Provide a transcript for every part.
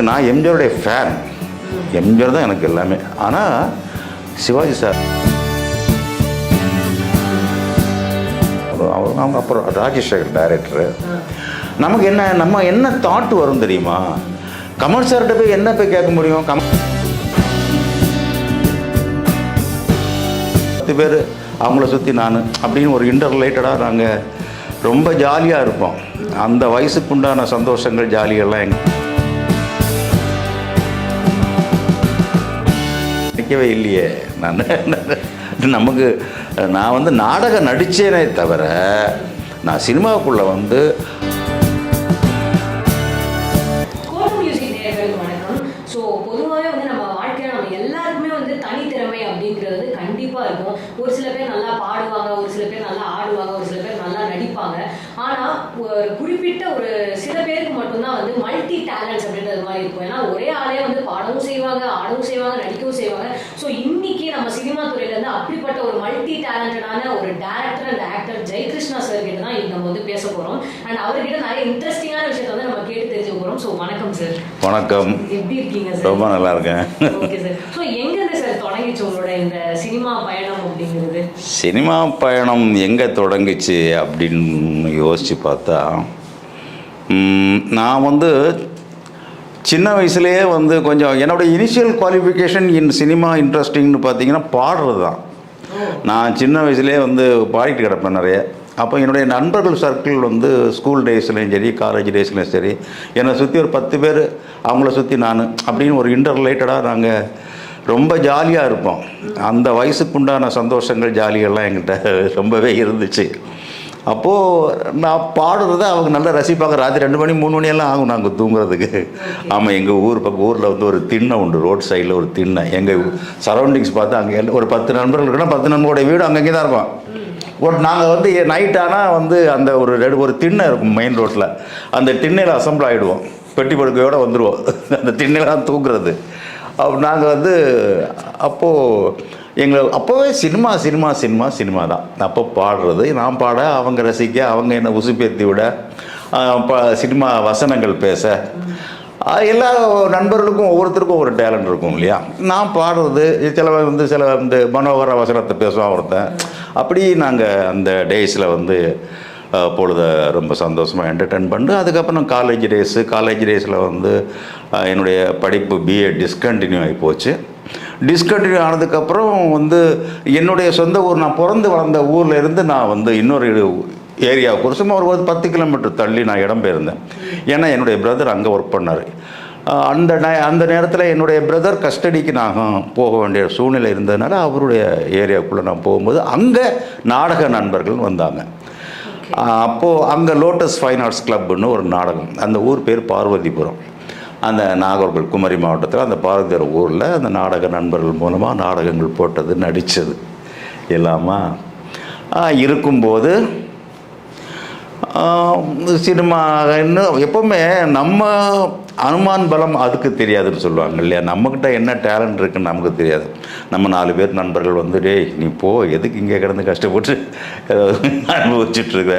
நான் எம்ஜிஆருடைய ஃபேன். எம்ஜிஆர் தான் எனக்கு எல்லாமே. ஆனால் சிவாஜி சார் அவங்க அப்புறம் ராஜசேகர் டைரக்டரு. நமக்கு நம்ம என்ன தாட் வரும் தெரியுமா? கமல் சார்கிட்ட போய் என்ன போய் கேட்க முடியும்? 10 பேர் அவங்கள சுற்றி நான் அப்படின்னு ஒரு இன்டர்ரிலேட்டடாக நாங்கள் ரொம்ப ஜாலியாக இருப்போம். அந்த வயசுக்குண்டான சந்தோஷங்கள் ஜாலியெல்லாம் நிற்கவே இல்லையே. நான் வந்து நாடகம் நடித்தேனே தவிர நான் சினிமாவுக்குள்ளே வந்து ஒரு சில பேர் நல்லா பாடுவாங்க, ஒரு சில பேர் நல்லா ஆடுவாங்க, ஒரு சில பேர் நல்லா நடிப்பாங்க. ஆனா ஒரு குறிப்பிட்ட ஒரு சில பேருக்கு மட்டும்தான் வந்து மல்டி டேலண்ட்ஸ் அப்படின்றது மாதிரி இருக்கும். ஏன்னா ஒரே ஆளே வந்து பாடவும் செய்வாங்க, ஆடவும் செய்வாங்க, நடிக்கவும் செய்வாங்க. ஸோ இன்னைக்கு நம்ம சினிமா துறையில இருந்து அப்படிப்பட்ட ஒரு மல்டி டேலண்டடான ஒரு director and actor Jayakrishna sir கிட்ட தான் நம்ம வந்து பேச போறோம். அண்ட் அவர்கிட்ட நிறைய இன்ட்ரெஸ்டிங்கான விஷயத்தை வந்து நம்ம கேட்டு தெரிஞ்சுக்க போறோம். ஸோ வணக்கம் சார். வணக்கம். எப்படி இருக்கீங்க சார்? ரொம்ப நல்லா இருக்கேன். Okay sir. ஸோ எங்கிருந்து சார் தொடங்கிச்சு உங்களோட இந்த சினிமா பயணம் அப்படிங்கிறது? சினிமா பயணம் எங்கே தொடங்கிச்சு அப்படின்னு யோசித்து பார்த்தா, நான் வந்து சின்ன வயசுலேயே வந்து கொஞ்சம் என்னோடய இனிஷியல் குவாலிஃபிகேஷன் இன் சினிமா இன்ட்ரெஸ்டிங்னு பார்த்தீங்கன்னா பாடுறது தான். நான் சின்ன வயசுலேயே வந்து பாடிட்டு கிடப்பேன் நிறைய. அப்போ என்னுடைய நண்பர்கள் சர்க்கிள் வந்து ஸ்கூல் டேஸ்லையும் சரி, காலேஜ் டேஸ்லையும் சரி, என்னை சுற்றி ஒரு 10 பேர் அவங்கள சுற்றி நான் அப்படின்னு ஒரு இன்டர்ரிலேட்டடாக நாங்கள் ரொம்ப ஜாலியாக இருப்போம். அந்த வயசுக்குண்டான சந்தோஷங்கள் ஜாலியெல்லாம் என்கிட்ட ரொம்பவே இருந்துச்சு. அப்போது நான் பாடுறத அவங்க நல்லா ரசிப்பாங்க. ராத்திரி 2 மணி 3 மணியெல்லாம் ஆகும் நாங்கள் தூங்குறதுக்கு. ஆமாம், எங்கள் ஊரில் வந்து ஒரு திண்ணை உண்டு, ரோட் சைடில் ஒரு திண்ணை. எங்கள் சரௌண்டிங்ஸ் பார்த்து அங்கே ஒரு 10 நண்பர்கள் இருக்குன்னா 10 நண்பர்களுடைய வீடு அங்கங்கே தான் இருக்கும். நாங்கள் வந்து நைட் ஆனால் வந்து அந்த ஒரு திண்ணை இருக்கும் மெயின் ரோட்டில். அந்த திண்ணையில் அசம்பிள் ஆகிடுவோம், பெட்டி படுக்கையோடு வந்துடுவோம். அந்த திண்ணையில் தான் தூங்குறது. நாங்கள் வந்து அப்போது அப்போவே சினிமா தான். அப்போ பாடுறது, நான் பாட, அவங்க ரசிக்க, அவங்க என்னை உசுப்பேற்றி விட, சினிமா வசனங்கள் பேச, எல்லா நண்பர்களுக்கும் ஒவ்வொருத்தருக்கும் ஒரு டேலண்ட் இருக்கும் இல்லையா? நான் பாடுறது, சில மனோகர வசனத்தை பேசுவான் ஒருத்தன். அப்படி நாங்கள் அந்த டேஸில் வந்து பொழுதை ரொம்ப சந்தோஷமாக என்டர்டெயின் பண்ணி, அதுக்கப்புறம் காலேஜ் டேஸில் வந்து என்னுடைய படிப்பு BA டிஸ்கண்டினியூ ஆகி போச்சு. டிஸ்கண்டினியூ ஆனதுக்கப்புறம் வந்து என்னுடைய சொந்த ஊர், நான் பிறந்து வளர்ந்த ஊரில் இருந்து நான் வந்து இன்னொரு ஏரியாவுக்கு சும்மா ஒரு 10 கிலோமீட்டர் தள்ளி நான் இடம் பெயர்ந்தேன். ஏன்னா என்னுடைய பிரதர் அங்கே ஒர்க் பண்ணார். அந்த நேரத்தில் என்னுடைய பிரதர் கஸ்டடிக்கு நான் போக வேண்டிய சூழ்நிலை இருந்ததுனால அவருடைய ஏரியாவுக்குள்ளே நான் போகும்போது அங்கே நாடக நண்பர்கள் வந்தாங்க. அப்போது அங்கே லோட்டஸ் ஃபைன் ஆர்ட்ஸ் கிளப்னு ஒரு நாடகம், அந்த ஊர் பேர் பார்வதிபுரம், அந்த நாகர்கோவில் குமரி மாவட்டத்தில் அந்த பார்வதிபுரம் ஊரில் அந்த நாடக நண்பர்கள் மூலமாக நாடகங்கள் போட்டது, நடித்தது எல்லாமா இருக்கும்போது சினிமா இன்னும் எப்போவுமே நம்ம அனுமான் பலம் அதுக்கு தெரியாதுன்னு சொல்லுவாங்க இல்லையா? நம்மக்கிட்ட என்ன டேலண்ட் இருக்குன்னு நமக்கு தெரியாது. நம்ம 4 பேர் நண்பர்கள் வந்து, டேய் நீ போ, எதுக்கு இங்கே கிடந்து கஷ்டப்பட்டு அனுபவிச்சுட்ருக்க.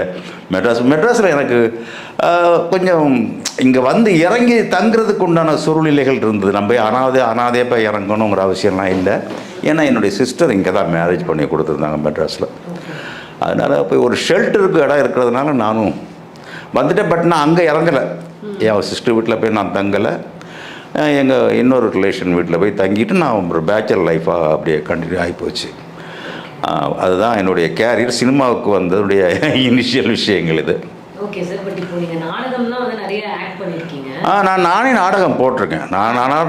மெட்ராஸில் எனக்கு கொஞ்சம் இங்கே வந்து இறங்கி தங்குறதுக்கு உண்டான சூழ்நிலைகள் இருந்தது. நம்ம அனாதையாக போய் இறங்கணுங்கிற அவசியம்லாம் இல்லை. ஏன்னா என்னுடைய சிஸ்டர் இங்கே தான் மேரேஜ் பண்ணி கொடுத்துருந்தாங்க மெட்ராஸில். அதனால் போய் ஒரு ஷெல்டருக்கு இடம் இருக்கிறதுனால நானும் வந்துட்டேன். பட் நான் அங்கே இறங்கலை. என் சிஸ்டர் வீட்டில் போய் நான் தங்கலை. எங்கள் இன்னொரு ரிலேஷன் வீட்டில் போய் தங்கிட்டு நான் ஒரு பேச்சுலர் லைஃபாக அப்படியே கண்டினியூ ஆகிப்போச்சு. அதுதான் என்னுடைய கேரியர். சினிமாவுக்கு வந்ததுடைய இனிஷியல் விஷயங்கள் இது. Okay sir. பட் இப்போ நீங்கள் நாடகம்லாம் வந்து நிறைய ஆக்ட் பண்ணியிருக்கீங்க. நானே நாடகம் போட்டிருக்கேன்.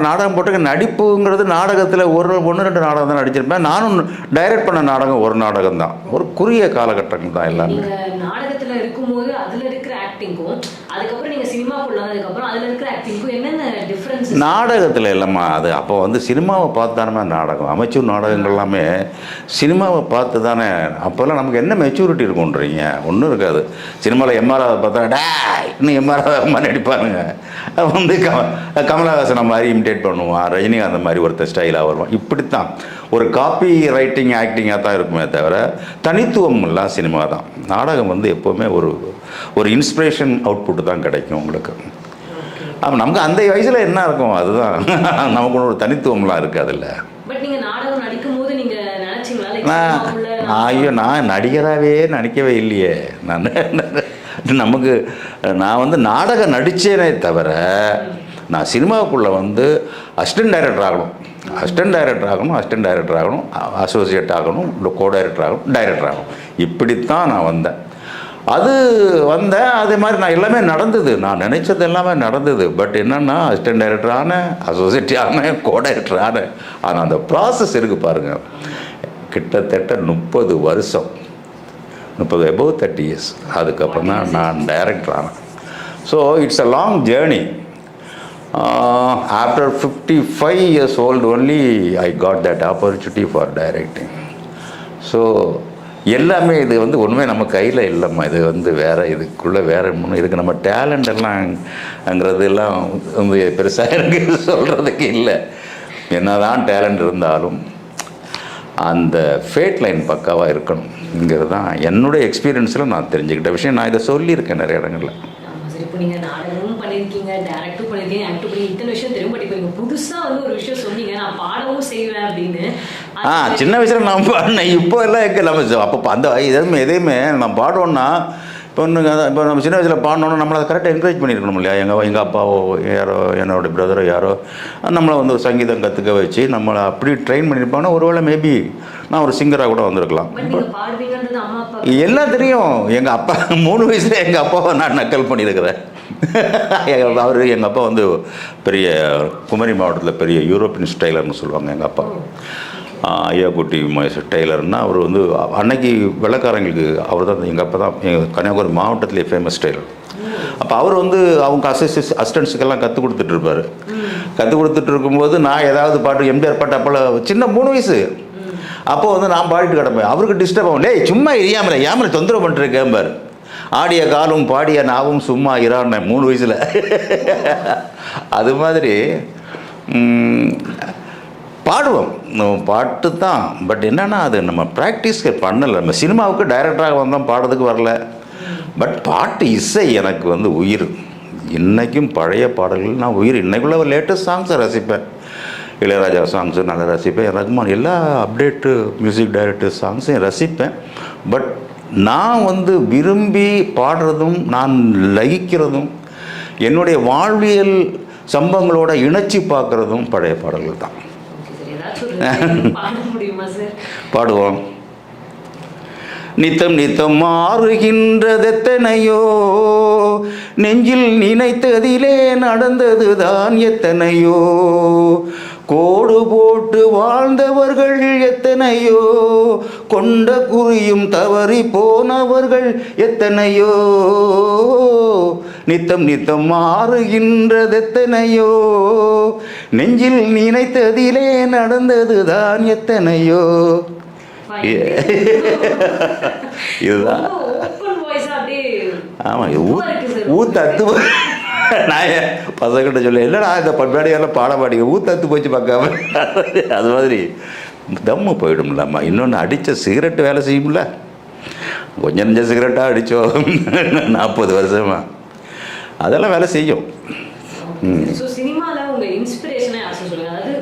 நாடகம் போட்டிருக்கேன். நடிப்புங்கிறது நாடகத்தில் 1-2 நாடகம் தான் நடிச்சிருப்பேன். நானும் டைரக்ட் பண்ண நாடகம் ஒரு நாடகம் தான். ஒரு குறுகிய காலகட்டங்கள் தான் எல்லாமே. நாடகத்தில் இருக்கும்போது அதில் இருக்கிற ஆக்டிங்கும், அதுக்கப்புறம் நீங்கள் சினிமாக்குள்ள வந்ததுக்கப்புறம் அதில் இருக்கிற ஆக்டிங்கும் என்னென்ன டிஃப்ரென்ஸ்? நாடகத்தில் இல்லைம்மா, அது அப்போ வந்து சினிமாவை பார்த்து தானே நாடகம், அமைச்சூர் நாடகங்கள் எல்லாமே சினிமாவை பார்த்து தானே. அப்போல்லாம் நமக்கு என்ன மெச்சூரிட்டி இருக்குன்றீங்க? ஒன்றும் இருக்காது. சினிமாவில் எம்ஆர் பார்த்தா டே இன்னும் எம்ஆர் நடிப்பானுங்க. வந்து கமலஹாசனை மாதிரி இமிடேட் பண்ணுவான், ரஜினிகாந்த் மாதிரி ஒருத்தர் ஸ்டைலாக வருவான். இப்படித்தான் ஒரு காப்பி ரைட்டிங் ஆக்டிங்காக தான் இருக்குமே தவிர தனித்துவம் எல்லாம் சினிமா தான். நாடகம் வந்து எப்போவுமே ஒரு இன்ஸ்பிரேஷன் அவுட்புட் தான் கிடைக்கும் உங்களுக்கு. ஆமாம், நமக்கு அந்த வயசில் என்ன இருக்கும் அதுதான். நமக்கு ஒரு தனித்துவம்லாம் இருக்குது அதில். பட் நீங்க நாடகம் நடிக்கும் போது நீங்க நினைச்சீங்களா நான் நடிகராகவே நடிக்கவே இல்லையே. நான் வந்து நாடகம் நடித்தேனே தவிர நான் சினிமாவுக்குள்ளே வந்து அசிஸ்டன்ட் டைரக்டர் ஆகணும், அசோசியேட் ஆகணும், கோ டைரக்டர் ஆகணும், டைரக்டர் ஆகணும், இப்படித்தான் நான் வந்தேன். அதே மாதிரி நான் எல்லாமே நடந்தது, நான் நினச்சது எல்லாமே நடந்தது. பட் என்னென்னா அசிஸ்டன்ட் டைரக்டர் ஆனேன், அசோசியேட் ஆனேன், கோ டைரக்டர் ஆனேன். ஆனால் அந்த ப்ராசஸ் இருக்குது பாருங்கள், கிட்டத்தட்ட 30 வருஷம், 30 above 30 years அதுக்கப்புறம் தான் நான் டைரக்டர் ஆனேன். So it's a long journey. After 55 years old only I got that opportunity for directing. So எல்லாமே இது வந்து ஒன்றுமே நம்ம கையில் இல்லைம்மா. இது வந்து வேறு, இதுக்குள்ளே வேறு ஒன்றும் இதுக்கு நம்ம டேலண்ட் எல்லாம்ங்கிறது எல்லாம் வந்து பெருசாக எனக்கு சொல்கிறதுக்கு இல்லை. என்ன தான் டேலண்ட் இருந்தாலும் அந்த ஃபேட் லைன் பக்காவாக இருக்கணுங்கிறது தான் என்னுடைய எக்ஸ்பீரியன்ஸில் நான் தெரிஞ்சுக்கிட்ட விஷயம். நான் இதை சொல்லியிருக்கேன் நிறைய இடங்களில். இப்போ நீங்கள் நாடகமும் பண்ணியிருக்கீங்க, டேரக்டும் பண்ணியிருக்கீங்க, ஆக்டும் பண்ணி இத்தனை விஷயம் தெரியும். பட் இப்போ நீங்கள் புதுசாக வந்து ஒரு விஷயம் சொன்னீங்க, நான் பாடவும் செய்வேன் அப்படின்னு. சின்ன வயசில் நான் பாடினேன், இப்போ எல்லாம் எங்கே நம்ம அப்போ அந்த எதையுமே நான் பாடுவோன்னா இப்போ நம்ம சின்ன வயசில் பாடணுன்னா நம்மளை அதை கரெக்டாக என்கரேஜ் பண்ணியிருக்கணும் இல்லையா. எங்கள் அப்பாவோ யாரோ என்னோடய பிரதரோ யாரோ நம்மளை வந்து ஒரு சங்கீதம் கற்றுக்க வச்சு நம்மளை அப்படி ட்ரெயின் பண்ணியிருப்பாங்கன்னா ஒருவேளை மேபி நான் ஒரு சிங்கராக கூட வந்திருக்கலாம். எல்லாம் தெரியும். எங்கள் அப்பா 3 வயசில் எங்கள் அப்பாவை நான் நக்கல் பண்ணியிருக்கிறேன். எங்கள் அப்பா வந்து பெரிய குமரி மாவட்டத்தில் பெரிய யூரோப்பியன் ஸ்டைலர்னு சொல்லுவாங்க எங்கள் அப்பா. ஐயாக்குட்டி டெய்லர்னால் அவர் வந்து அன்னைக்கு வெள்ளைக்காரங்களுக்கு அவர் தான், எங்கள் அப்பா தான் எங்கள் கன்னியாகுமரி மாவட்டத்திலே ஃபேமஸ் டெய்லர். அப்போ அவர் வந்து அவங்க அசிஸ்டன்ஸுக்கெல்லாம் கற்றுக் கொடுத்துட்ருப்பார். கற்றுக் கொடுத்துட்டு இருக்கும்போது நான் ஏதாவது பாட்டு எம்ஜிஆர் பாட்டு அப்போல்லாம் சின்ன 3 வயசு, அப்போது வந்து நான் பாடிட்டு கிடப்பேன். அவருக்கு டிஸ்டர்ப் ஆகும், லே சும்மா ஏமலை தொந்தரவு பண்ணிட்டுருக்கேன், ஆடிய காலும் பாடிய நாவும் சும்மா இரான்னு 3 வயசில். அது மாதிரி பாடுவோம், பாட்டு தான். பட் என்னென்னா அது நம்ம ப்ராக்டிஸ்க்கு பண்ணலை. நம்ம சினிமாவுக்கு டைரக்டராக வந்தோம், பாடுறதுக்கு வரல. பட் பாட்டு இசை எனக்கு வந்து உயிர். இன்றைக்கும் பழைய பாடல்கள் நான் உயிர். இன்றைக்குள்ள ஒரு லேட்டஸ்ட் சாங்ஸை ரசிப்பேன், இளையராஜா சாங்ஸு நல்லா ரசிப்பேன், ரகுமான் எல்லா அப்டேட்டு மியூசிக் டைரக்டர் சாங்ஸையும் ரசிப்பேன். பட் நான் வந்து விரும்பி பாடுறதும் நான் லயிக்கிறதும் என்னுடைய வாழ்வியல் சம்பவங்களோட இணைச்சி பார்க்குறதும் பழைய பாடல்கள் தான். பாடுவோம். நித்தம் நித்தம் மாறுகின்றதெத்தனையோ, நெஞ்சில் நினைத்ததிலே நடந்ததுதான் எத்தனையோ, கோடு போட்டு வாழ்ந்தவர்கள் எத்தனையோ, கொண்ட குறியும் தவறி போனவர்கள் எத்தனையோ, நித்தம் நித்தம் மாறுகின்றதெத்தனையோ, நெஞ்சில் நினைத்ததிலே நடந்ததுதான் எத்தனையோ. இதுதான். ஆமாம், ஊத்தத்து. நான் பசங்கிட்ட சொல்ல இல்லைடா இந்த பண்பாடியெல்லாம் பாடி ஊத்தத்து போச்சு பார்க்காம. அது மாதிரி தம்மு போயிடும்லம்மா. இன்னொன்று அடித்த சிகரெட்டு வேலை செய்யும்ல, கொஞ்சம் நெஞ்ச சிகரெட்டாக அடித்தோம் 40 வருஷமா, அதெல்லாம் வேலை செய்யும். சினிமாவில் உங்கள் இன்ஸ்பிரேஷனே ஆசை சொல்லுங்கள். அதாவது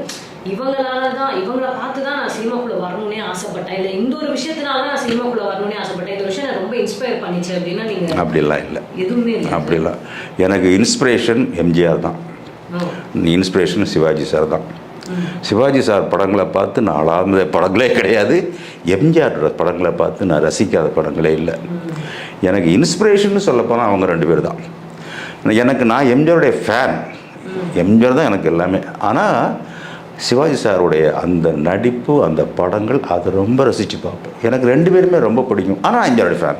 இவங்களை பார்த்து தான் நான் சினிமாக்குள்ளே வரணும்னே ஆசைப்பட்டேன், இல்லை இந்த ஒரு விஷயத்தினால நான் சினிமாக்குள்ளே வரணும்னே ஆசைப்பட்டேன், இந்த விஷயம் ரொம்ப இன்ஸ்பயர் பண்ணிச்சு அப்படின்னா நீங்கள்? அப்படிலாம் இல்லை, எதுவுமே இல்லை. அப்படிலாம் எனக்கு இன்ஸ்பிரேஷன் எம்ஜிஆர் தான், இன்ஸ்பிரேஷன் சிவாஜி சார் தான். சிவாஜி சார் படங்களை பார்த்து நான் அழாத படங்களே கிடையாது, எம்ஜிஆரோட படங்களை பார்த்து நான் ரசிக்காத படங்களே இல்லை. எனக்கு இன்ஸ்பிரேஷன் சொல்லப்போனால் அவங்க 2 பேர் தான். நான் எம்ஜிஆருடைய ஃபேன், எம்ஜிஆர் தான் எனக்கு எல்லாமே. ஆனால் சிவாஜி சாருடைய அந்த நடிப்பு, அந்த படங்கள், அதை ரொம்ப ரசித்து பார்ப்பேன். எனக்கு 2 பேருமே ரொம்ப பிடிக்கும். ஆனால் எம்ஜிஆருடைய ஃபேன்.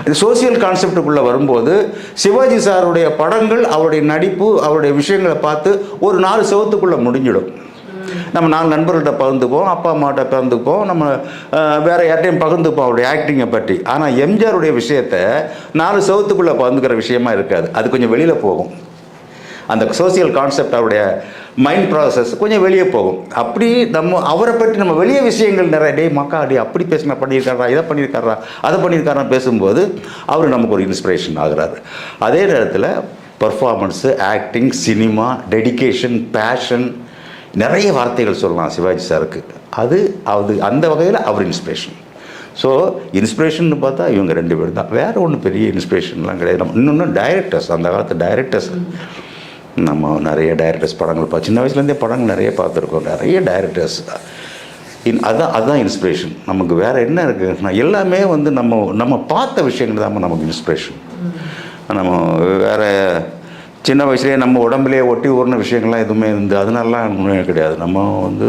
இந்த சோசியல் கான்செப்டுக்குள்ளே வரும்போது சிவாஜி சாருடைய படங்கள், அவருடைய நடிப்பு, அவருடைய விஷயங்களை பார்த்து ஒரு 4 செவத்துக்குள்ளே முடிஞ்சிடும். நம்ம 4 நண்பர்கள்ட்ட பகிர்ந்துப்போம், அப்பா அம்மாட்ட பகிர்ந்துப்போம், நம்ம வேறு யார்ட்டையும் பகிர்ந்துப்போம் அவருடைய ஆக்டிங்கை பற்றி. ஆனால் எம்ஜிஆருடைய விஷயத்தை 4 செவத்துக்குள்ளே பகிர்ந்துக்கிற விஷயமா இருக்காது, அது கொஞ்சம் வெளியில் போகும். அந்த சோசியல் கான்செப்ட், அவருடைய மைண்ட் ப்ராசஸ் கொஞ்சம் வெளியே போகும். அப்படி நம்ம அவரை பற்றி நம்ம வெளியே விஷயங்கள் நிறைய மக்கா அப்படி பேசினா பண்ணியிருக்காரா, இதை பண்ணியிருக்காரா, அதை பண்ணியிருக்காரா பேசும்போது அவர் நமக்கு ஒரு இன்ஸ்பிரேஷன் ஆகிறாரு. அதே நேரத்தில் performance, acting, cinema, dedication, passion, நிறைய வார்த்தைகள் சொல்லலாம் சிவாஜி சாருக்கு. அது அந்த வகையில் அவர் இன்ஸ்பிரேஷன். ஸோ இன்ஸ்பிரேஷன் பார்த்தா இவங்க 2 பேர் தான், வேறு ஒன்றும் பெரிய இன்ஸ்பிரேஷன்லாம் கிடையாது. இன்னொன்று டைரக்டர்ஸ், அந்த காலத்து டைரக்டர்ஸ், நம்ம நிறைய டைரக்டர்ஸ் படங்கள் சின்ன வயசுலேருந்தே படங்கள் நிறைய பார்த்துருக்கோம். நிறைய டைரக்டர்ஸ் அதுதான் இன்ஸ்பிரேஷன். நமக்கு வேறு என்ன இருக்குது? எல்லாமே வந்து நம்ம பார்த்த விஷயங்கள் தான் நமக்கு இன்ஸ்பிரேஷன். நம்ம வேறு சின்ன வயசுலேயே நம்ம உடம்புலேயே ஒட்டி ஊறின விஷயங்கள்லாம் எதுவுமே அதனாலலாம் ஒன்றுமே கிடையாது. நம்ம வந்து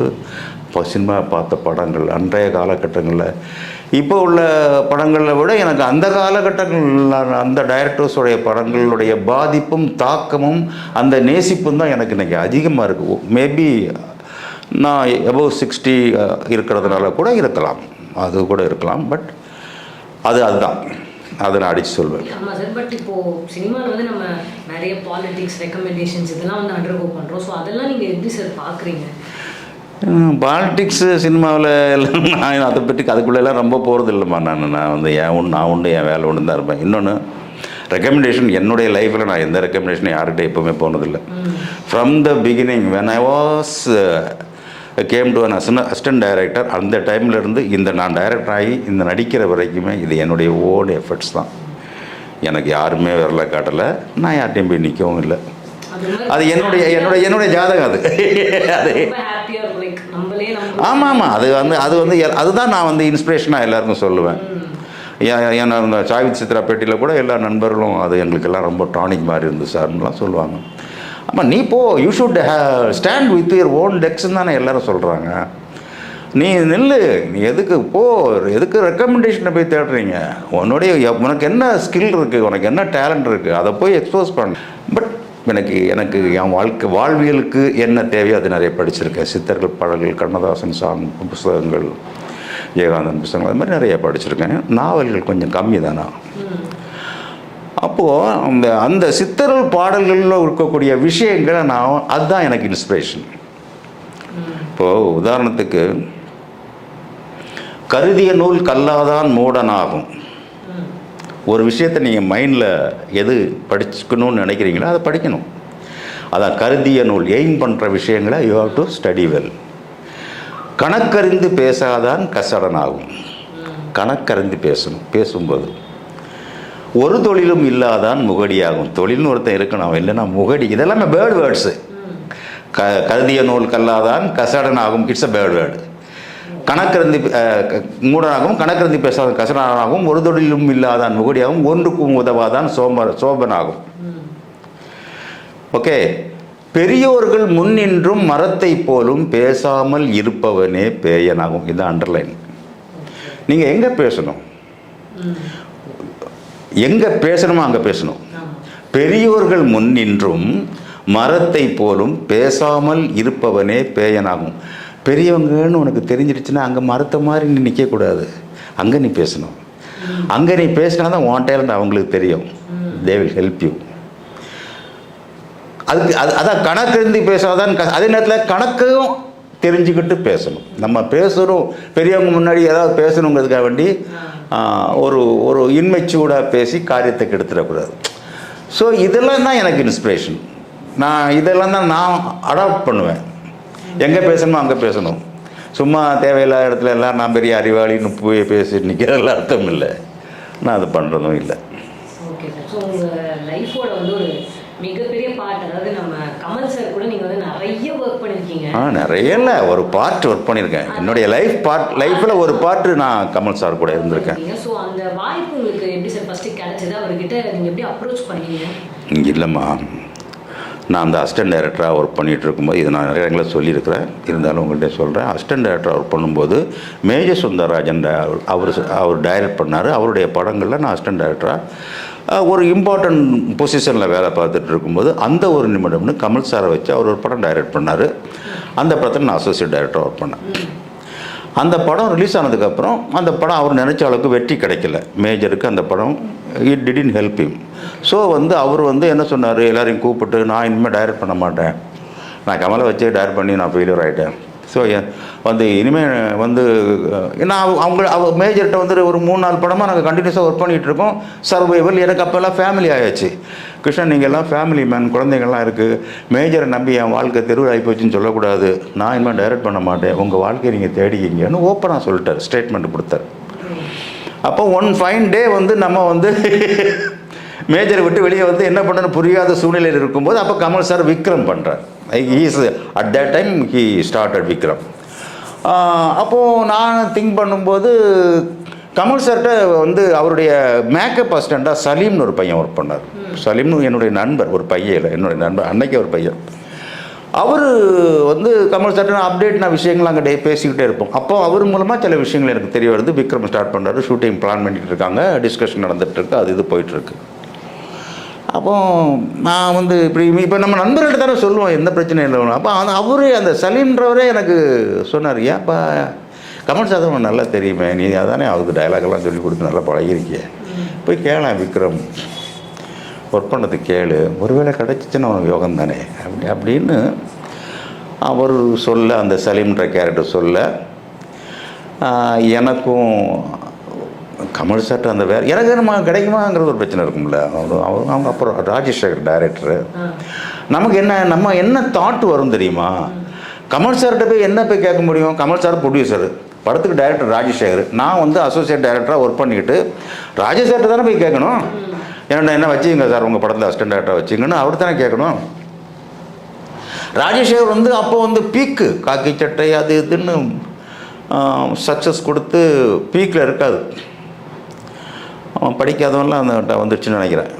இப்போ சினிமா பார்த்த படங்கள் அன்றைய காலகட்டங்களில் இப்போ உள்ள படங்களை விட எனக்கு அந்த காலகட்டங்களில் அந்த டைரக்டர்ஸுடைய படங்களுடைய பாதிப்பும் தாக்கமும் அந்த நேசிப்பும் தான் எனக்கு இன்றைக்கி அதிகமாக இருக்குது. மேபி நான் எபோவ் 60 இருக்கிறதுனால கூட இருக்கலாம், அது கூட இருக்கலாம். பட் அதுதான் அதை நான் அடித்து சொல்வேன். ஆமாம் சார். பட் இப்போது சினிமாவில் வந்து நம்ம நிறைய பாலிடிக்ஸ், ரெக்கமெண்டேஷன்ஸ் இதெல்லாம் வந்து அண்டர்கோ பண்ணுறோம். ஸோ அதெல்லாம் நீங்கள் எப்படி சார் பார்க்குறீங்க? பாலிட்டிக்ஸு சினிமாவில் எல்லாம் நான் அதை பற்றி அதுக்குள்ளெல்லாம் ரொம்ப போகிறது இல்லைம்மா. நான் வந்து நான் உண்டு என் வேலை ஒன்று தான் இருப்பேன். இன்னொன்று ரெக்கமெண்டேஷன் என்னுடைய லைஃப்பில் நான் எந்த ரெக்கமெண்டேஷனும் யார்கிட்ட எப்போவுமே போனதில்லை. From the beginning when I was came to an assistant director, அந்த டைம்லேருந்து நான் டைரக்டர் ஆகி இந்த நடிக்கிற வரைக்குமே இது என்னுடைய ஓன் எஃபர்ட்ஸ் தான். எனக்கு யாருமே வரல காட்டலை, நான் யார்கிட்டையும் போய் நிற்கவும் இல்லை. அது என்னுடைய ஜாதகம். ஆமாம் அதுதான் நான் வந்து இன்ஸ்பிரேஷனாக எல்லாருக்கும் சொல்லுவேன். ஏன்னா இந்த சாவித் சித்ரா பேட்டியில் கூட எல்லா நண்பர்களும் அது எங்களுக்கெல்லாம் ரொம்ப டானிக் மாதிரி இருந்து சார்லாம் சொல்லுவாங்க. ஆமாம், நீ போ, you should stand with your own டெக்ஸ்ன்னு தானே எல்லோரும் சொல்கிறாங்க. நீ நில்லு, நீ எதுக்கு ரெக்கமெண்டேஷனை போய் தேடுறீங்க? உனக்கு என்ன ஸ்கில் இருக்குது, உனக்கு என்ன டேலண்ட் இருக்குது, அதை போய் எக்ஸ்போஸ் பண்ண. பட் எனக்கு என் வாழ்வியலுக்கு என்ன தேவையோ அது நிறைய படிச்சிருக்கேன். சித்தர்கள் பாடல்கள், கண்ணதாசன் புஸ்தகங்கள், ஜெயகாந்தன் புஸ்தகங்கள், அது மாதிரி நிறைய படிச்சிருக்கேன். நாவல்கள் கொஞ்சம் கம்மி தானா. அப்போது அந்த சித்தர்கள் பாடல்களில் இருக்கக்கூடிய விஷயங்களை அதுதான் எனக்கு இன்ஸ்பிரேஷன். இப்போது உதாரணத்துக்கு, கருதிய நூல் கல்லாதான் மூடனாகும். ஒரு விஷயத்தை நீங்கள் மைண்டில் எது படிச்சுக்கணும்னு நினைக்கிறீங்களோ அதை படிக்கணும். அதான் கருதிய நூல். எய்ம் பண்ணுற விஷயங்களை you have to study well. கணக்கறிந்து பேசாதான் கசடனாகும். கணக்கறிந்து பேசும்போது ஒரு தொழிலும் இல்லாதான் முகடியாகும். தொழில்னு ஒருத்தன் இருக்கணும், இல்லைன்னா முகடி. இதெல்லாமே பேர்டு வேர்ட்ஸு. கருதிய நூல் கல்லாதான் கசடனாகும், இட்ஸ் அ பேர்டு வேர்டு. கணக்கறிந்து மூடனாகவும், கணக்கறிந்து பேசாத கசடனாகவும், ஒரு தொழிலும் இல்லாதான் முகடியாகவும், ஒன்றுக்கும் உதவாதான் சோபனாகும். ஓகே. பெரியோர்கள் முன்னின்றும் மரத்தை போலும் பேசாமல் இருப்பவனே பேயனாகும். இதுதான் அண்டர்லைன். நீங்கள் எங்கே பேசணும், எங்கே பேசணுமோ அங்கே பேசணும். பெரியோர்கள் முன்னின்றும் மரத்தை போலும் பேசாமல் இருப்பவனே பேயனாகும். பெரியவங்கன்னு உனக்கு தெரிஞ்சிடுச்சுன்னா அங்கே மரத்தை மாதிரி நீ நிற்கக்கூடாது, அங்கே நீ பேசணும். அங்கே நீ பேசினா தான் உன் டேலண்ட் அவங்களுக்கு தெரியும். They will help you. அதான் கணக்கறிந்து பேசாதான். அதே நேரத்தில் கணக்கையும் தெரிஞ்சுக்கிட்டு பேசணும். நம்ம பேசுகிறோம், பெரியவங்க முன்னாடி ஏதாவது பேசணுங்கிறதுக்காக வேண்டி ஒரு இன்மெச்சூர்டாக பேசி காரியத்தை கெடுத்துடக்கூடாது. ஸோ இதெல்லாம் தான் எனக்கு இன்ஸ்பிரேஷன். இதெல்லாம் தான் நான் அடாப்ட் பண்ணுவேன். எங்கே பேசணுமோ அங்கே பேசணும். சும்மா தேவையில்லாத இடத்துல எல்லாம் நான் பெரிய அறிவாளின்னு போய் பேசி நிற்கிறதுல அர்த்தம் இல்லை. நான் அது பண்ணுறதும் இல்லை. Okay sir. ஸோ உங்கள் லைஃபோட வந்து ஒரு மிகப்பெரிய பார்ட், அதாவது நம்ம கமல் சார் கூட நீங்கள் வந்து நிறைய ஒர்க் பண்ணியிருக்கீங்க. நிறைய இல்லை, ஒரு பார்ட் ஒர்க் பண்ணியிருக்கேன். என்னுடைய லைஃப்பில் ஒரு பார்ட்டு நான் கமல் சார் கூட இருந்திருக்கேன். ஸோ அந்த வாய்ப்பு உங்களுக்கு எப்படி சார் ஃபஸ்ட்டு கிடைச்சது? அவர்கிட்ட நீங்கள் எப்படி அப்ரோச் பண்ணீங்க? இல்லைம்மா, நான் அந்த அசிஸ்டன்ட் டைரக்டராக ஒர்க் பண்ணிகிட்டு இருக்கும்போது, இது நான் நிறைய இடங்களில் சொல்லியிருக்கிறேன், இருந்தாலும் உங்கள்கிட்ட சொல்கிறேன். அசிஸ்டன்ட் டைரக்டராக ஒர்க் பண்ணும்போது மேஜர் சுந்தரராஜன் அவர் டைரக்ட் பண்ணார். அவருடைய படங்களில் நான் அசிஸ்டன்ட் டைரக்டராக ஒரு இம்பார்ட்டன்ட் பொசிஷனில் வேலை பார்த்துட்டு இருக்கும்போது, அந்த ஒரு நிமிடம்னு கமல் சாரை வச்சு அவர் ஒரு படம் டைரக்ட் பண்ணார். அந்த படத்தில் நான் அசோசியேட் டைரக்டராக ஒர்க் பண்ணேன். அந்த படம் ரிலீஸ் ஆனதுக்கப்புறம் அந்த படம் அவர் நினச்ச அளவுக்கு வெற்றி கிடைக்கல. மேஜருக்கு அந்த படம் it didn't help him. So அவர் என்ன சொன்னார், எல்லோரையும் கூப்பிட்டு, நான் இனிமேல் டைரக்ட் பண்ண மாட்டேன், நான் கமலை வச்சே டைரக்ட் பண்ணி நான் ஃபெயிலியர் ஆகிட்டேன், ஸோ வந்து இனிமேல் வந்து ஏன்னா அவங்க மேஜர்கிட்ட வந்து ஒரு 3-4 படமாக நாங்கள் கண்டினியூஸாக ஒர்க் பண்ணிகிட்டு இருக்கோம். சர்வைவல் எனக்கு அப்போல்லாம் ஃபேமிலி ஆயாச்சு. கிருஷ்ணன் நீங்கள் எல்லாம் ஃபேமிலி மேன், குழந்தைங்கள்லாம் இருக்குது, மேஜரை நம்பி என் வாழ்க்கை தெருவு ஆகிப்போச்சுன்னு சொல்லக்கூடாது, நான் இனிமேல் டைரக்ட் பண்ண மாட்டேன், உங்கள் வாழ்க்கையை நீங்கள் தேடிக்கிங்கன்னு ஓப்பனாக சொல்லிட்டார், ஸ்டேட்மெண்ட் கொடுத்தார். அப்போ ஒன் ஃபைன் டே வந்து நம்ம வந்து மேஜரை விட்டு வெளியே வந்து என்ன பண்ணுறன்னு புரியாத சூழ்நிலையில் இருக்கும்போது அப்போ கமல் சார் விக்ரம் பண்ணுறார். He's at that time he started Vikram. அப்போது நான் திங்க் பண்ணும்போது கமல் சார்கிட்ட வந்து அவருடைய மேக்கப் அசிஸ்டண்ட்டாக சலீம்னு ஒரு பையன் ஒர்க் பண்ணார். சலீம்னு என்னுடைய நண்பர், ஒரு பையன் இல்லை என்னுடைய நண்பர், அன்னைக்கே ஒரு பையன். அவர் வந்து கமல் சார்ட்ட நான் விஷயங்கள் அங்கே பேசிக்கிட்டே இருப்போம். அப்போ அவர் மூலமாக சில விஷயங்கள் எனக்கு தெரிய வருது. விக்ரம் ஸ்டார்ட் பண்ணுறாரு, ஷூட்டிங் பிளான் பண்ணிகிட்டு இருக்காங்க, டிஸ்கஷன் நடந்துகிட்ருக்கு, அது இது போயிட்டுருக்கு. அப்போ நான் வந்து இப்போ நம்ம நண்பர்கள்ட்ட தானே சொல்லுவோம் எந்த பிரச்சனையும் இல்லை. அப்போ அவரே அந்த சலீம்ன்றவரே எனக்கு சொன்னார், ஏன்ப்பா கமல் சார் உனக்கு நல்லா தெரியுமே, நீ அதானே அவருக்கு டைலாக்லாம் சொல்லி கொடுத்து நல்லா பழகிருக்கிய, போய் கேளேன் விக்ரம் ஒர்க் பண்ணதுக்கு கேளு, ஒருவேளை கிடச்சிச்சின்னா அவனுக்கு யோகம் தானே அப்படின்னு அவர் சொல்ல, அந்த சலீம்ன்ற கேரக்டர் சொல்ல எனக்கும் கமல் சார்ட்ட அந்த வேறு எனக்கு நம்ம கிடைக்குமாங்கிறது ஒரு பிரச்சனை இருக்கும்ல. அவங்க அப்புறம் ராஜசேகர் டைரக்டரு, நமக்கு நம்ம என்ன தாட் வரும் தெரியுமா? கமல் சார்கிட்ட போய் என்ன போய் கேட்க முடியும்? கமல் சார் ப்ரொடியூசர், படத்துக்கு டைரக்டர் ராஜசேகர், நான் வந்து அசோசியேட் டைரக்டராக ஒர்க் பண்ணிக்கிட்டு ராஜசேகர்கிட்ட தானே போய் கேட்கணும். என்ன வச்சுங்க சார் உங்கள் படத்தில் அசிஸ்டன்ட் டைரக்டராக வச்சுங்கன்னு அவர் தானே கேட்கணும். ராஜசேகர் வந்து அப்போ வந்து பீக்கு, காக்கி சட்டை அது இதுன்னு சக்ஸஸ் கொடுத்து பீக்கில் இருக்காது. அவன் படிக்காதவன்லாம் அந்த வந்துடுச்சுன்னு நினைக்கிறேன்.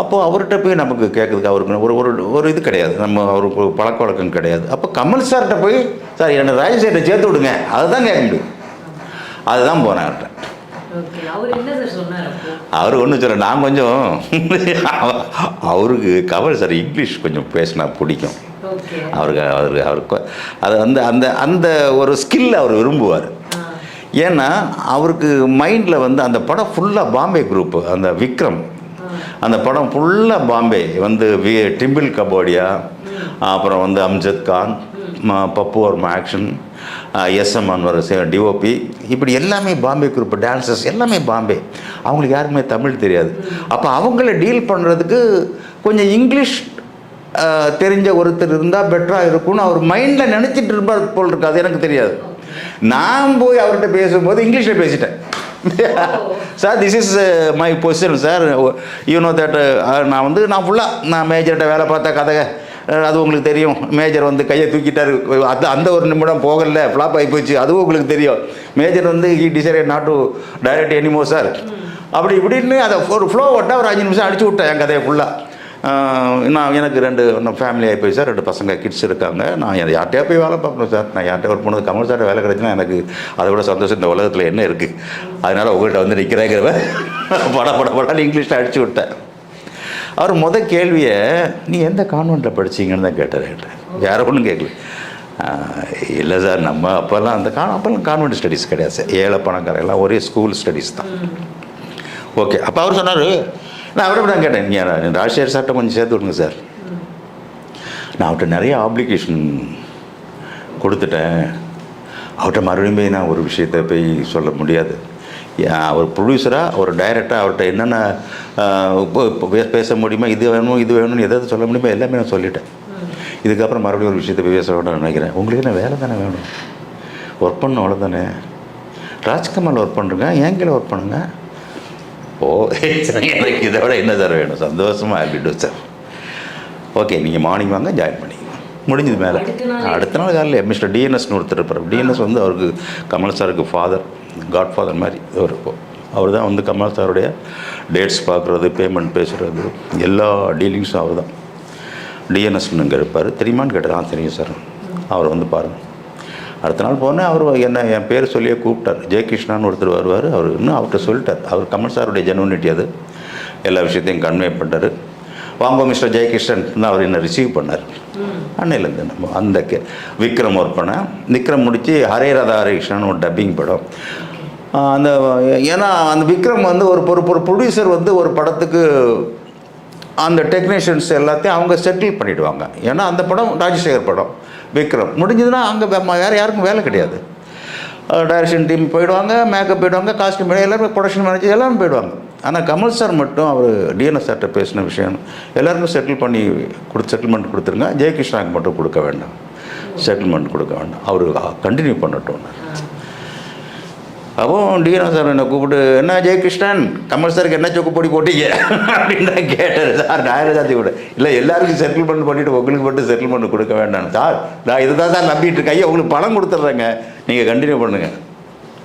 அப்போது அவர்கிட்ட போய் நமக்கு கேட்குறதுக்கு அவருக்கு ஒரு ஒரு இது கிடையாது, நம்ம அவருக்கு பழக்க வழக்கம் கிடையாது. அப்போ கமல் சார்கிட்ட போய் சார் என்னை ராஜசேகரை சேர்த்து விடுங்க, அதுதான் கேட்க முடியும். அதுதான் போனேன் அவர்கிட்ட. அவர் ஒன்றும் சொல்ல, நான் கொஞ்சம் அவருக்கு கமல் சார் இங்கிலீஷ் கொஞ்சம் பேசினா பிடிக்கும். அவருக்கு அது வந்து அந்த அந்த ஒரு ஸ்கில் அவர் விரும்புவார். ஏன்னா அவருக்கு மைண்டில் வந்து அந்த படம் ஃபுல்லாக பாம்பே குரூப்பு, அந்த விக்ரம் அந்த படம் ஃபுல்லாக பாம்பே வந்து டிம்பிள் கபோடியா, அப்புறம் வந்து Amjad Khan, Pappu Varma action, SM Anwar DOP, இப்படி எல்லாமே பாம்பே குரூப், டான்சர்ஸ் எல்லாமே பாம்பே. அவங்களுக்கு யாருக்குமே தமிழ் தெரியாது. அப்போ அவங்கள டீல் பண்ணுறதுக்கு கொஞ்சம் இங்கிலீஷ் தெரிஞ்ச ஒருத்தர் இருந்தால் பெட்டராக இருக்கும்னு அவர் மைண்டில் நினச்சிட்டு இருப்பார் போல் இருக்கு. அது எனக்கு தெரியாது. நான் போய் அவர்கிட்ட பேசும்போது இங்கிலீஷில் பேசிட்டேன். Sir this is my position sir, you know that நான் ஃபுல்லாக மேஜர்கிட்ட வேலை பார்த்த கதை அது உங்களுக்கு தெரியும். மேஜர் வந்து கையை தூக்கிட்டார், அந்த ஒரு நிமிடம் போகல, ஃப்ளாப் ஆகி போச்சு, அதுவும் உங்களுக்கு தெரியும். மேஜர் வந்து he decided not to direct any more sir, அப்படி இப்படின்னு அதை ஒரு ஃப்ளோ விட்டால் ஒரு 5 நிமிஷம் அடிச்சு விட்டேன் என் கதையை ஃபுல்லாக. நான் எனக்கு 2 ஃபேமிலி ஆகி போய் சார், 2 பசங்க கிட்ஸ் இருக்காங்க, நான் யார்கிட்டயா போய் வேலை பார்க்கணும் சார், நான் யார்கிட்ட ஒர்க் பண்ணது கமல் சார் வேலை கிடைச்சுன்னா எனக்கு அதை விட சந்தோஷம் இந்த உலகத்தில் என்ன இருக்குது, அதனால் உங்கள்கிட்ட வந்து நிற்கிறேங்கிறவ படம் இங்கிலீஷில் அடிச்சு விட்டேன். அவர் கேள்வியை நீ எந்த கான்வெண்ட்டில் படிச்சிங்கன்னு தான் கேட்டார் என்கிட்ட. வேறு ஒன்றும் கேட்கல. இல்லை சார் நம்ம அப்போல்லாம் அப்போல்லாம் கான்வெண்ட் ஸ்டடீஸ் கிடையாது சார், ஏழை பணக்கார எல்லாம் ஒரே ஸ்கூல் ஸ்டடீஸ் தான். ஓகே. அப்போ அவர் சொன்னார், நான் அவரை தான் கேட்டேன், நீங்கள் ராஜசேகர் சார்ட்ட கொஞ்சம் சேர்த்து விடுங்க சார், நான் அவர்கிட்ட நிறைய ஆப்ளிகேஷன் கொடுத்துட்டேன், அவர்கிட்ட மறுபடியும் போய் நான் ஒரு விஷயத்தை போய் சொல்ல முடியாது. அவர் ப்ரொடியூசராக ஒரு டைரக்டராக அவர்கிட்ட என்னென்ன பேச முடியுமா, இது வேணும்னு எதாவது சொல்ல முடியுமா, எல்லாமே நான் சொல்லிட்டேன். இதுக்கப்புறம் மறுபடியும் ஒரு விஷயத்தை போய் பேச வேண்டாம்னு நினைக்கிறேன். உங்களுக்கு என்ன வேலை தானே வேணும், ஒர்க் பண்ணணும் அவ்வளோதானே, ராஜ்கமல் ஒர்க் பண்ணுறேங்க, என் கீழே ஒர்க் பண்ணுங்க. எனக்கு இதை விட என்ன சார் வேணும், சந்தோஷமாக ஆகிட்டு சார். ஓகே நீங்கள் மார்னிங் வாங்க, ஜாயின் பண்ணிக்கலாம், முடிஞ்சது. மேலே அடுத்த நாள் காலையில் மிஸ்டர் டிஎன்எஸ்னு ஒருத்தர் இருப்பார். டிஎன்எஸ் வந்து அவருக்கு கமல் சாருக்கு ஃபாதர், காட் ஃபாதர் மாதிரி இருக்கும். அவர் தான் வந்து கமல் சாருடைய டேட்ஸ் பார்க்குறது, பேமெண்ட் பேசுகிறது, எல்லா டீலிங்ஸும் அவர் தான். டிஎன்எஸ்னு இங்கே இருப்பார், தெரியுமான்னு கேட்டார். தெரியும் சார், அவர் வந்து பாருங்கள். அடுத்த நாள் போனேன், அவர் என் பேர் சொல்லியே கூப்பிட்டார். ஜெயகிருஷ்ணான்னு ஒருத்தர் வருவார், அவர் இன்னும் அவர்கிட்ட சொல்லிட்டார். அவர் கமல் சாருடைய ஜெனுவினிட்டி அது, எல்லா விஷயத்தையும் கன்வே பண்ணார். வாங்க மிஸ்டர் ஜெயகிருஷ்ணன் தான் அவர் என்ன ரிசீவ் பண்ணார். அன்னையிலேருந்து நம்ம அந்த விக்ரம் ஒர்க் பண்ணேன். விக்ரம் முடித்து ஹரே ராதா ஹரே கிருஷ்ணன் ஒரு டப்பிங் படம். அந்த ஏன்னா அந்த விக்ரம் வந்து ஒரு ப்ரொடியூசர் வந்து ஒரு படத்துக்கு அந்த டெக்னீஷியன்ஸ் எல்லாத்தையும் அவங்க செட்டில் பண்ணிவிடுவாங்க. ஏன்னா அந்த படம் ராஜசேகர் படம், விக்ரம் முடிஞ்சதுன்னா அங்கே வேறு யாருக்கும் வேலை கிடையாது. டைரக்ஷன் டீம் போயிடுவாங்க, மேக்கப் போயிடுவாங்க, காஸ்டியூம் போயிடுவாங்க, எல்லாருமே ப்ரொடக்ஷன் மேனேஜர் எல்லாரும் போயிடுவாங்க. ஆனால் கமல் சார் மட்டும் அவர் டிஎன்எஸ் சார்கிட்ட பேசின விஷயம் எல்லாருக்கும் செட்டில்மெண்ட் கொடுத்துருங்க, ஜெயகிருஷ்ணாவுக்கு மட்டும் கொடுக்க வேண்டாம், செட்டில்மெண்ட் கொடுக்க வேண்டாம், அவர் கண்டினியூ பண்ணட்டும். அப்போ டிஎன்எஸ் சார் என்னை கூப்பிட்டு, என்ன ஜெயகிருஷ்ணன் கமல் சாருக்கு என்ன சொக்கு பொடி போட்டீங்க அப்படின்னு தான் கேட்டார். சார் நாயராஜாத்தி கூட இல்லை, எல்லாருக்கும் செட்டில்மெண்ட் பண்ணிவிட்டு உங்களுக்கு மட்டும் செட்டில்மெண்ட் கொடுக்க வேண்டாம் சார், நான் இதை தான் சார் நம்பிட்டு இருக்கேன், உங்களுக்கு பணம் கொடுத்துட்றேங்க, நீங்கள் கண்டினியூ பண்ணுங்கள்.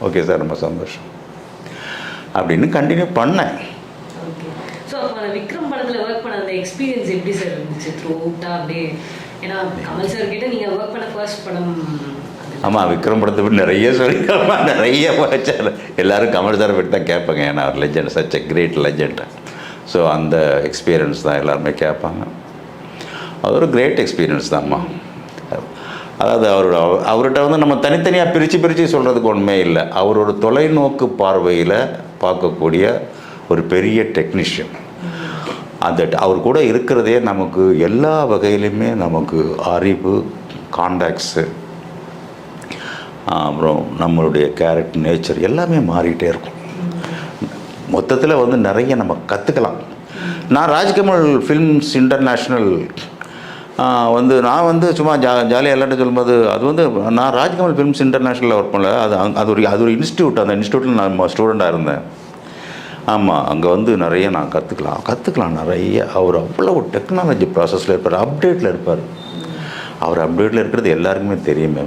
ஓகே சார், ரொம்ப சந்தோஷம் அப்படின்னு கண்டினியூ பண்ணேன். ஸோ அப்போ அந்த விக்ரம் படத்தில் ஒர்க் பண்ண அந்த எக்ஸ்பீரியன்ஸ் எப்படி சார் இருந்துச்சு த்ரூ அவுட்டாக அப்படியே? ஏன்னா கமல் சார் கிட்ட நீங்கள் ஒர்க் பண்ண ஃபர்ஸ்ட் படம். ஆமாம், விக்ரம் படத்தை பற்றி நிறைய சொல்லிக்கிறோமா, நிறைய வச்சார். எல்லோரும் கமல் சாரை பற்றி தான் கேட்பாங்க, ஏன்னா அவர் legend, such a great legend. So அந்த எக்ஸ்பீரியன்ஸ் தான் எல்லாருமே கேட்பாங்க. அது ஒரு கிரேட் எக்ஸ்பீரியன்ஸ் தான்மா. அதாவது அவர்கிட்ட வந்து நம்ம தனித்தனியாக பிரித்து சொல்கிறதுக்கு ஒன்றுமே இல்லை. அவரோட தொலைநோக்கு பார்வையில் பார்க்கக்கூடிய ஒரு பெரிய டெக்னீஷியன். அவர் கூட இருக்கிறதே நமக்கு எல்லா வகையிலுமே நமக்கு அறிவு, கான்டாக்ட்ஸு, அப்புறம் நம்மளுடைய கேரக்டர், நேச்சர் எல்லாமே மாறிட்டே இருக்கும். மொத்தத்தில் வந்து நிறைய நம்ம கற்றுக்கலாம். நான் ராஜ்கமல் ஃபிலிம்ஸ் இன்டர்நேஷ்னல் வந்து நான் வந்து சும்மா ஜாலியாக எல்லார்ட்டும் சொல்லும்போது, அது வந்து நான் ராஜ்கமல் ஃபிலிம்ஸ் இன்டர்நேஷ்னலில் ஒர்க் பண்ணல, அது ஒரு இன்ஸ்டியூட். அந்த இன்ஸ்டியூட்டில் நான் ஸ்டூடெண்ட்டாக இருந்தேன். ஆமாம், அங்கே வந்து நிறைய நான் கற்றுக்கலாம் நிறைய. அவர் அவ்வளோ டெக்னாலஜி ப்ராசஸில் இருப்பார், அப்டேட்டில் இருப்பார். அவர் அப்டேட்டில் இருக்கிறது எல்லாருக்குமே தெரியுமே.